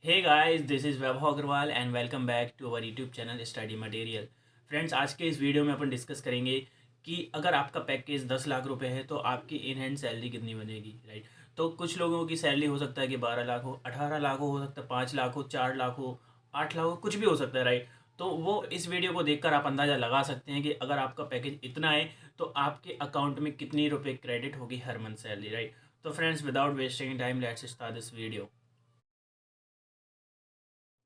Hey guys, this is Vaibhav Agarwal and welcome back to our YouTube channel study material. Friends, आज के इस video में अपन discuss करेंगे कि अगर आपका पैकेज 10 लाख रुपए है तो आपकी इन हैंड सैलरी कितनी बनेगी, राइट। तो कुछ लोगों की सैलरी हो सकता है कि 12 लाख हो, 18 लाख हो सकता है 5 लाख हो, 4 लाख हो, 8 लाख हो, कुछ भी हो सकता है, राइट। तो वो इस वीडियो को देखकर आप अंदाज़ा लगा सकते हैं कि अगर आपका पैकेज इतना है तो आपके अकाउंट में कितनी रुपए क्रेडिट होगी हर मंथ सैलरी, राइट। तो friends, without wasting time, let's start this video.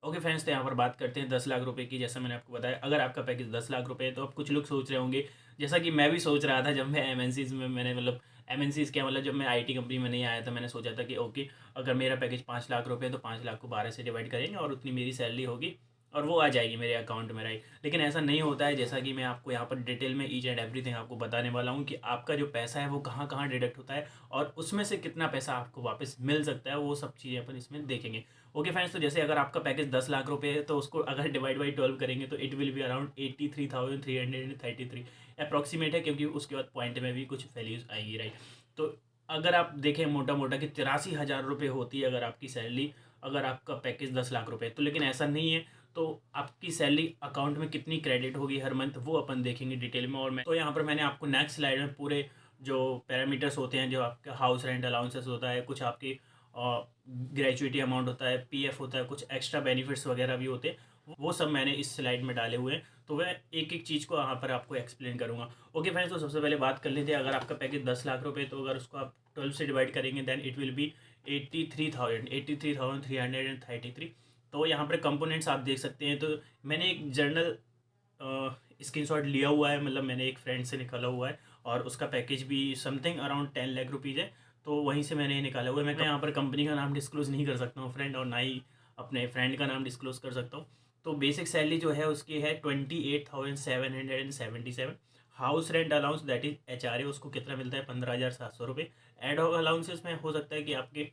Okay friends, तो यहाँ पर बात करते हैं 10 लाख रुपए की। जैसा मैंने आपको बताया, अगर आपका पैकेज 10 लाख रुपए है तो अब कुछ लोग सोच रहे होंगे, जैसा कि मैं भी सोच रहा था जब मैं एमएनसीज में मैंने मतलब एमएनसीज क्या मतलब जब मैं आईटी कंपनी में नहीं आया था, मैंने सोचा था कि ओके, अगर मेरा पैकेज 5 लाख रुपए है तो 5 लाख को 12 से डिवाइड करेंगे और उतनी मेरी सैलरी होगी और वो आ जाएगी मेरे अकाउंट में, राइट। लेकिन ऐसा नहीं होता है, जैसा कि मैं आपको यहाँ पर डिटेल में ईच एंड एवरीथिंग आपको बताने वाला हूँ कि आपका जो पैसा है वो कहाँ कहाँ डिडक्ट होता है और उसमें से कितना पैसा आपको वापस मिल सकता है, वो सब चीज़ें अपन इसमें देखेंगे। ओके फ्रेंड्स, तो जैसे अगर आपका पैकेज 10 लाख रुपए है तो उसको अगर डिवाइड बाई 12 करेंगे तो it will be around 83,333 approximate है, क्योंकि उसके बाद पॉइंट में भी कुछ वैल्यूज आएंगी, राइट। तो अगर आप देखें मोटा मोटा कि 83,000 रुपये होती है अगर आपकी सैलरी, अगर आपका पैकेज 10 लाख रुपये, तो लेकिन ऐसा नहीं है। तो आपकी सैलरी अकाउंट में कितनी क्रेडिट होगी हर मंथ, वो अपन देखेंगे डिटेल में। और मैं तो यहाँ पर मैंने आपको नेक्स्ट स्लाइड में पूरे जो पैरामीटर्स होते हैं, जो आपका हाउस रेंट अलाउंसेस होता है, कुछ आपकी ग्रेजुएटी अमाउंट होता है, पीएफ होता है, कुछ एक्स्ट्रा बेनिफिट्स वगैरह भी होते हैं, वो सब मैंने इस स्लाइड में डाले हुए हैं। तो मैं एक एक चीज़ को यहाँ पर आपको एक्सप्लेन करूँगा। ओके फ्रेंड्स, तो सबसे पहले बात कर लेते हैं, अगर आपका पैकेज 10 लाख रुपये तो अगर उसको आप 12 से डिवाइड करेंगे देन इट विल बी 83,333। तो यहाँ पर कंपोनेंट्स आप देख सकते हैं। तो मैंने एक जर्नल स्क्रीनशॉट लिया हुआ है, मतलब मैंने एक फ्रेंड से निकाला हुआ है और उसका पैकेज भी समथिंग अराउंड 10 लाख रुपीज़ है। तो वहीं से मैंने ये निकाला हुआ है। मैं यहाँ पर कंपनी का नाम डिस्क्लोज़ नहीं कर सकता हूँ फ्रेंड, और ना ही अपने फ्रेंड का नाम डिस्क्लोज़ कर सकता हूँ। तो बेसिक सैलरी जो है उसकी है 28,777। House rent allowance that is HRA, उसको कितना मिलता है 15,700 रुपये। एड हॉक अलाउंसेस में हो सकता है कि आपके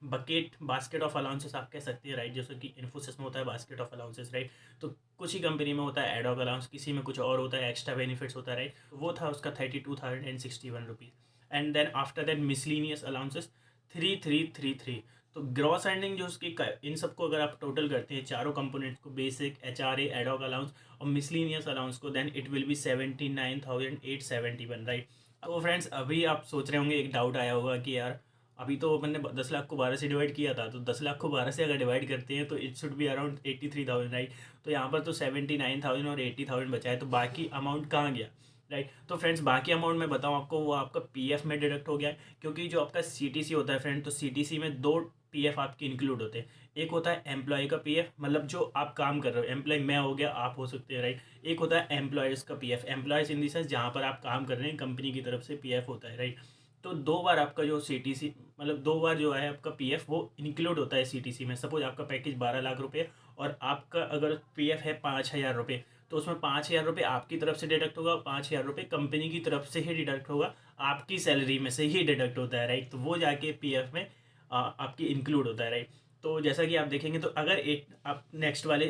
बकेट बास्केट ऑफ अलाउंसेस आप कह सकते हैं, राइट, जैसे कि इन्फोसिस में होता है बास्केट ऑफ अलाउंसेस, राइट। तो कुछ ही कंपनी में होता है एड हॉक अलाउंस, किसी में कुछ और होता है, एक्स्ट्रा बेनिफिट्स होता है, राइट। वो था उसका 32,061 rupees. And then after that miscellaneous allowances 3,333। तो ग्रॉस एंडिंग जो उसकी इन सबको अगर आप टोटल करते हैं, चारों कंपोनेंट्स को, basic, HRA, ad hoc allowance और मिसलिनियस अलाउंस को, then it will be 79,871, right. तो फ्रेंड्स, अभी आप सोच रहे होंगे, एक डाउट आया होगा कि यार अभी तो अपन ने 10 लाख को 12 से डिवाइड किया था, तो 10 लाख को 12 से अगर डिवाइड करते हैं तो it should be around 83,000, right. तो यहाँ पर तो 79,000 और 80,000 बचा है, तो बाकी अमाउंट कहाँ गया, राइट। तो फ्रेंड्स, बाकी अमाउंट मैं बताऊँ आपको, वो आपका पीएफ में डिडक्ट हो गया है, क्योंकि जो आपका सीटीसी होता है फ्रेंड, तो सीटीसी में दो पीएफ आपके इंक्लूड होते हैं। एक होता है एम्प्लॉय का पीएफ, मतलब जो आप काम कर रहे हो, एम्प्लॉय मैं हो गया, आप हो सकते हैं, राइट। एक होता है एम्प्लॉयज़ का PF, employees in the sense जहाँ पर आप काम कर रहे हैं, कंपनी की तरफ से पीएफ होता है, राइट। तो दो बार आपका जो सीटीसी, मतलब दो बार जो है आपका पीएफ वो इंक्लूड होता है सीटीसी में। सपोज आपका पैकेज 12 लाख रुपये और आपका अगर पीएफ है 5,000 रुपये, तो उसमें 5,000 रुपये आपकी तरफ से डिडक्ट होगा, 5,000 रुपये कंपनी की तरफ से ही डिडक्ट होगा, आपकी सैलरी में से ही डिडक्ट होता है, राइट। तो वो जाके पीएफ में आपकी इंक्लूड होता है, राइट। तो जैसा कि आप देखेंगे, तो अगर एक आप नेक्स्ट वाले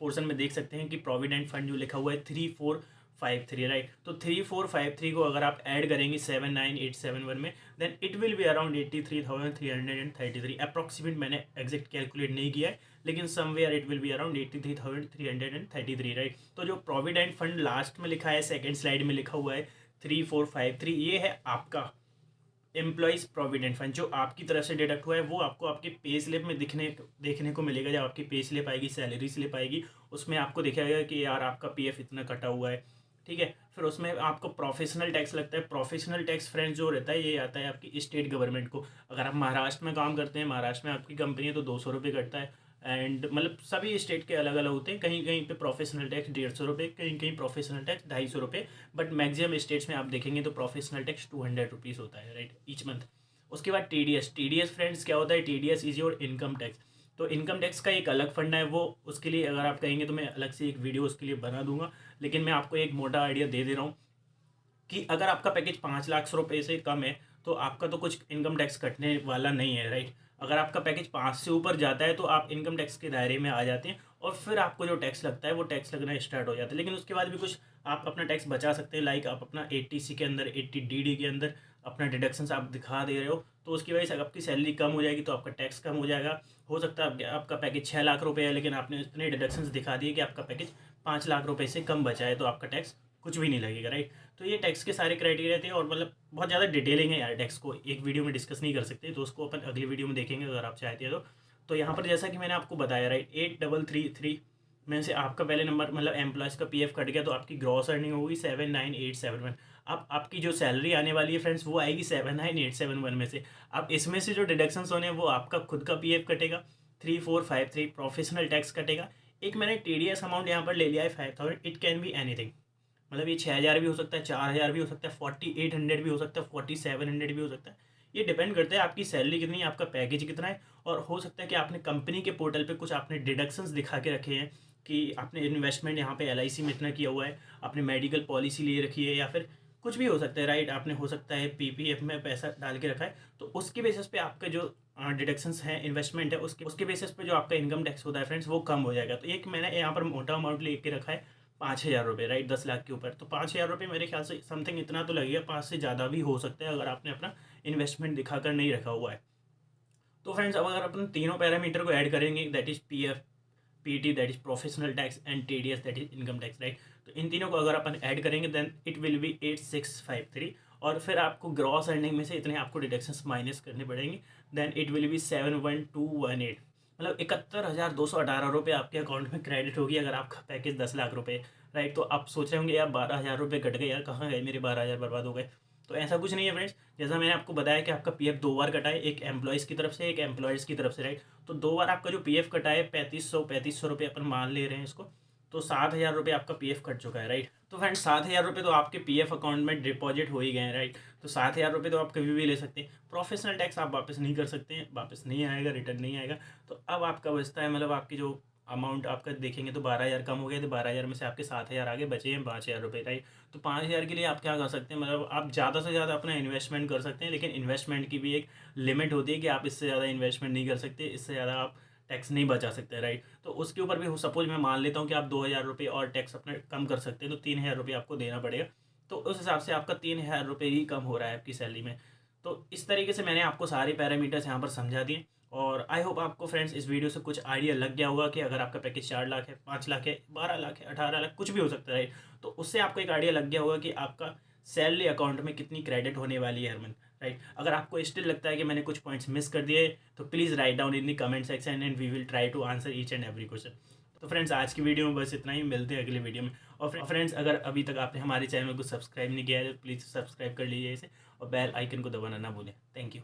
पोर्शन में देख सकते हैं कि प्रोविडेंट फंड जो लिखा हुआ है 3,453, राइट। तो 3,453 को अगर आप ऐड करेंगे 7,9,871 में, then it will be around 83,333 approximate. मैंने एग्जैक्ट कैलकुलेट नहीं किया है, लेकिन somewhere it will be around 83,333, right. तो जो प्रोविडेंट फंड लास्ट में लिखा है, सेकेंड स्लाइड में लिखा हुआ है 3,453, ये है आपका एम्प्लॉइज प्रोविडेंट फंड, जो आपकी तरफ से डिडक्ट हुआ है। वो आपको आपके पे स्लिप में देखने को मिलेगा। जब आपकी पे स्लिप आएगी, सैलरी स्लिप आएगी, उसमें आपको दिखाएगा कि यार आपका पीएफ इतना कटा हुआ है, ठीक है। फिर उसमें आपको प्रोफेशनल टैक्स लगता है। प्रोफेशनल टैक्स फ्रेंड्स जो रहता है, ये आता है आपकी स्टेट गवर्नमेंट को। अगर आप महाराष्ट्र में काम करते हैं, महाराष्ट्र में आपकी कंपनी है, तो 200 रुपये कटता है। एंड मतलब सभी स्टेट के अलग अलग होते हैं, कहीं कहीं पे प्रोफेशनल टैक्स 150 रुपये, कहीं कहीं प्रोफेशनल टैक्स 250 रुपये, बट मैक्सिमम स्टेट्स में आप देखेंगे तो प्रोफेशनल टैक्स 200 रुपीज़ होता है, राइट, ईच मंथ। उसके बाद टीडीएस फ्रेंड्स क्या होता है, TDS is your income tax. तो इनकम टैक्स का एक अलग फंड है, वो उसके लिए अगर आप कहेंगे तो मैं अलग से एक वीडियो उसके लिए बना दूंगा, लेकिन मैं आपको एक मोटा आइडिया दे दे रहा हूँ कि अगर आपका पैकेज 5 लाख रुपए से कम है तो आपका तो कुछ इनकम टैक्स कटने वाला नहीं है, राइट। अगर आपका पैकेज 5 से ऊपर जाता है तो आप इनकम टैक्स के दायरे में आ जाते हैं और फिर आपको जो टैक्स लगता है वो टैक्स लगना स्टार्ट हो जाता है। लेकिन उसके बाद भी कुछ आप अपना टैक्स बचा सकते हैं, लाइक आप अपना 80C के अंदर, 80DD के अंदर अपना डिडक्शंस आप दिखा दे रहे हो, तो उसकी वजह से आपकी सैलरी कम हो जाएगी तो आपका टैक्स कम हो जाएगा। हो सकता है आपका पैकेज 6 लाख रुपये है, लेकिन आपने इतने डिडक्शंस दिखा दिए कि आपका पैकेज 5 लाख रुपये से कम बचा है, तो आपका टैक्स कुछ भी नहीं लगेगा, राइट। तो ये टैक्स के सारे क्राइटेरिया थे, और मतलब बहुत ज़्यादा डिटेलिंग है यार, टैक्स को एक वीडियो में डिस्कस नहीं कर सकते, तो उसको अपन अगली वीडियो में देखेंगे अगर आप चाहते हैं तो यहाँ पर जैसा कि मैंने आपको बताया, राइट, 8333 में से आपका पहले नंबर मतलब एम्प्लॉयज़ का पीएफ कट गया, तो आपकी ग्रॉस अर्निंग होगी 79871। अब आपकी जो सैलरी आने वाली है फ्रेंड्स, वो आएगी 79871 में से। अब इसमें से जो डिडक्शंस होने हैं वो आपका खुद का पीएफ कटेगा, 3453 प्रोफेशनल टैक्स कटेगा, एक मैंने टीडीएस अमाउंट यहाँ पर ले लिया है 5000। इट कैन बी एनीथिंग, मतलब ये 6000 भी हो सकता है, 4000 भी हो सकता है, 4800 भी हो सकता है, 4700 भी हो सकता है। ये डिपेंड करता है आपकी सैलरी कितनी है, आपका पैकेज कितना है, और हो सकता है कि आपने कंपनी के पोर्टल पे कुछ आपने डिडक्शंस दिखा के रखे हैं कि आपने इन्वेस्टमेंट यहाँ पे एलआईसी में इतना किया हुआ है, आपने मेडिकल पॉलिसी ले रखी है, या फिर कुछ भी हो सकता है, राइट, आपने हो सकता है पीपीएफ में पैसा डाल के रखा है, तो उसके बेसिस पे आपका जो डिडक्शंस हैं, इन्वेस्टमेंट है, उसके बेसिस पे जो आपका इनकम टैक्स होता है फ्रेंड्स, वो कम हो जाएगा। तो एक मैंने यहाँ पर मोटा अमाउंट लेके रखा है 5,000 रुपये, राइट, 10 लाख के ऊपर। तो 5,000 रुपये मेरे ख्याल से समथिंग इतना तो लगेगा, 5 से ज़्यादा भी हो सकता है अगर आपने अपना इन्वेस्टमेंट दिखाकर नहीं रखा हुआ है। तो फ्रेंड्स, अब अगर अपन तीनों पैरामीटर को ऐड करेंगे, that is PF, PT that is professional tax, and TDS that is income tax, right, तो इन तीनों को अगर अपन ऐड करेंगे देन इट विल बी 8653, और फिर आपको ग्रॉस अर्निंग में से इतने आपको डिडक्शंस माइनस करने पड़ेंगे, देन इट विल बी 71218, मतलब 71,218 रुपये आपके अकाउंट में क्रेडिट होगी अगर आपका पैकेज 10 लाख रुपये, राइट। तो आप सोच रहे होंगे यार 12,000 रुपये कट गए, यार कहाँ गए मेरे 12,000, बर्बाद हो गए। तो ऐसा कुछ नहीं है फ्रेंड्स, जैसा मैंने आपको बताया कि आपका पीएफ 2 बार कटा है, एक एम्प्लॉयज़ की तरफ से, एक एम्प्लॉयज़ की तरफ से, राइट। तो 2 बार आपका जो पीएफ कटा है 3500 रुपये अपन मान ले रहे हैं इसको, तो 7,000 रुपये आपका पीएफ कट चुका है, राइट। तो फ्रेंड्स 7,000 रुपये तो आपके पीएफ अकाउंट में डिपॉजिट हो ही गए हैं, राइट। तो 7,000 रुपये तो आप कभी भी ले सकते हैं। प्रोफेशनल टैक्स आप वापस नहीं कर सकते हैं, वापस नहीं आएगा, रिटर्न नहीं आएगा। तो अब आपका बचता है, मतलब आपकी जो अमाउंट आपका देखेंगे तो 12,000 कम हो गए, तो 12,000 में से आपके 7,000 आगे बचे हैं 5,000 रुपये, राइट। तो 5,000 के लिए आप क्या कर सकते हैं, मतलब आप ज़्यादा से ज़्यादा अपना इन्वेस्टमेंट कर सकते हैं, लेकिन इन्वेस्टमेंट की भी एक लिमिट होती है कि आप इससे ज़्यादा इन्वेस्टमेंट नहीं कर सकते, इससे ज़्यादा आप टैक्स नहीं बचा सकते, राइट। तो उसके ऊपर भी सपोज मैं मान लेता हूँ कि आप 2,000 रुपये और टैक्स अपने कम कर सकते हैं, तो 3,000 रुपये आपको देना पड़ेगा। तो उस हिसाब से आपका 3,000 रुपये ही कम हो रहा है आपकी सैलरी में। तो इस तरीके से मैंने आपको सारे पैरामीटर्स यहाँ पर समझा दिए, और आई होप आपको फ्रेंड्स इस वीडियो से कुछ आइडिया लग गया होगा कि अगर आपका पैकेज 4 लाख है, 5 लाख है, 12 लाख है, 18 लाख, कुछ भी हो सकता है, राइट। तो उससे आपको एक आइडिया लग गया होगा कि आपका सैलरी अकाउंट में कितनी क्रेडिट होने वाली है हर मंथ, राइट। अगर आपको स्टिल लगता है कि मैंने कुछ पॉइंट्स मिस कर दिए, तो please write down in the comment section and we will try to answer each and every question. तो फ्रेंड्स आज की वीडियो में बस इतना ही, मिलते हैं अगले वीडियो में। और फ्रेंड्स अगर अभी तक आपने हमारे चैनल को सब्सक्राइब नहीं किया है तो प्लीज़ सब्सक्राइब कर लीजिए इसे, और बेल आइकन को दबाना ना भूलें। Thank you.